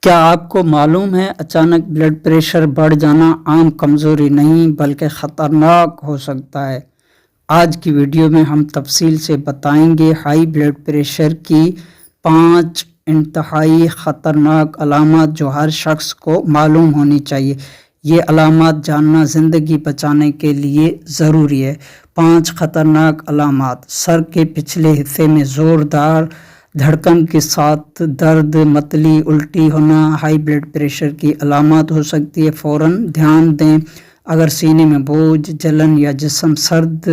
کیا آپ کو معلوم ہے اچانک بلڈ پریشر بڑھ جانا عام کمزوری نہیں بلکہ خطرناک ہو سکتا ہے؟ آج کی ویڈیو میں ہم تفصیل سے بتائیں گے ہائی بلڈ پریشر کی 5 انتہائی خطرناک علامات جو ہر شخص کو معلوم ہونی چاہیے۔ یہ علامات جاننا زندگی بچانے کے لیے ضروری ہے۔ 5 خطرناک علامات: سر کے پچھلے حصے میں زوردار دھڑکن کے ساتھ درد، متلی، الٹی ہونا ہائی بلڈ پریشر کی علامات ہو سکتی ہے۔ فوراً دھیان دیں اگر سینے میں بوجھ، جلن یا جسم سرد،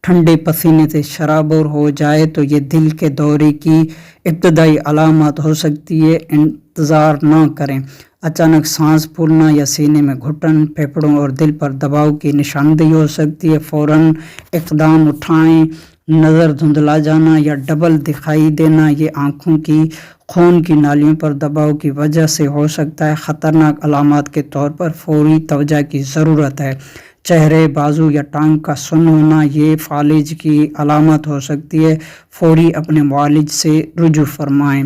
ٹھنڈے پسینے سے شرابور ہو جائے تو یہ دل کے دورے کی ابتدائی علامات ہو سکتی ہے۔ انتظار نہ کریں۔ اچانک سانس پھولنا یا سینے میں گھٹن، پھیپھڑوں اور دل پر دباؤ کی نشاندہی ہو سکتی ہے۔ فوراً اقدام اٹھائیں۔ نظر دھندلا جانا یا ڈبل دکھائی دینا یہ آنکھوں کی خون کی نالیوں پر دباؤ کی وجہ سے ہو سکتا ہے۔ خطرناک علامات کے طور پر فوری توجہ کی ضرورت ہے۔ چہرے، بازو یا ٹانگ کا سن ہونا یہ فالج کی علامت ہو سکتی ہے۔ فوری اپنے معالج سے رجوع فرمائیں۔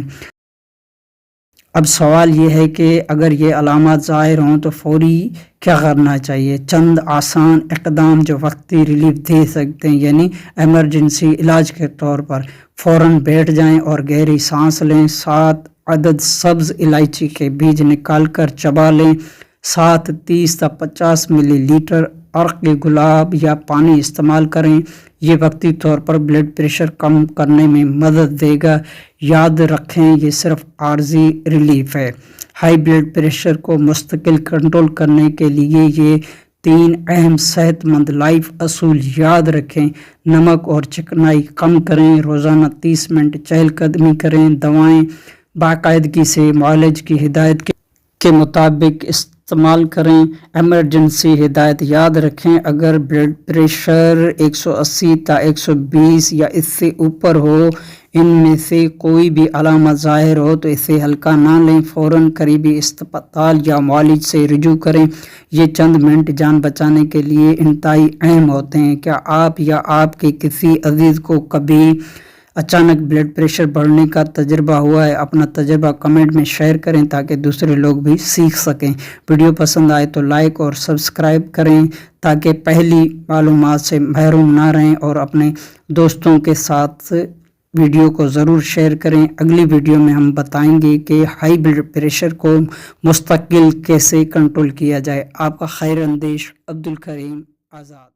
اب سوال یہ ہے کہ اگر یہ علامات ظاہر ہوں تو فوری کیا کرنا چاہیے؟ چند آسان اقدام جو وقتی ریلیف دے سکتے ہیں، یعنی ایمرجنسی علاج کے طور پر: فوراً بیٹھ جائیں اور گہری سانس لیں۔ 7 عدد سبز الائچی کے بیج نکال کر چبا لیں۔ 7 30 تا 50 ملی لیٹر عرق گلاب یا پانی استعمال کریں۔ یہ وقتی طور پر بلڈ پریشر کم کرنے میں مدد دے گا۔ یاد رکھیں یہ صرف عارضی ریلیف ہے۔ ہائی بلڈ پریشر کو مستقل کنٹرول کرنے کے لیے یہ 3 اہم صحت مند لائف اصول یاد رکھیں۔ نمک اور چکنائی کم کریں۔ روزانہ 30 منٹ چہل قدمی کریں۔ دوائیں باقاعدگی سے معالج کی ہدایت کے مطابق استعمال کریں۔ ایمرجنسی ہدایت یاد رکھیں اگر بلڈ پریشر 180 تا 120 یا اس سے اوپر ہو، ان میں سے کوئی بھی علامت ظاہر ہو تو اسے ہلکا نہ لیں۔ فوراً قریبی اسپتال یا معالج سے رجوع کریں۔ یہ چند منٹ جان بچانے کے لیے انتہائی اہم ہوتے ہیں۔ کیا آپ یا آپ کے کسی عزیز کو کبھی اچانک بلڈ پریشر بڑھنے کا تجربہ ہوا ہے؟ اپنا تجربہ کمنٹ میں شیئر کریں تاکہ دوسرے لوگ بھی سیکھ سکیں۔ ویڈیو پسند آئے تو لائک اور سبسکرائب کریں تاکہ پہلی معلومات سے محروم نہ رہیں، اور اپنے دوستوں کے ساتھ ویڈیو کو ضرور شیئر کریں۔ اگلی ویڈیو میں ہم بتائیں گے کہ ہائی بلڈ پریشر کو مستقل کیسے کنٹرول کیا جائے۔ آپ کا خیر اندیش عبدالکریم آزاد۔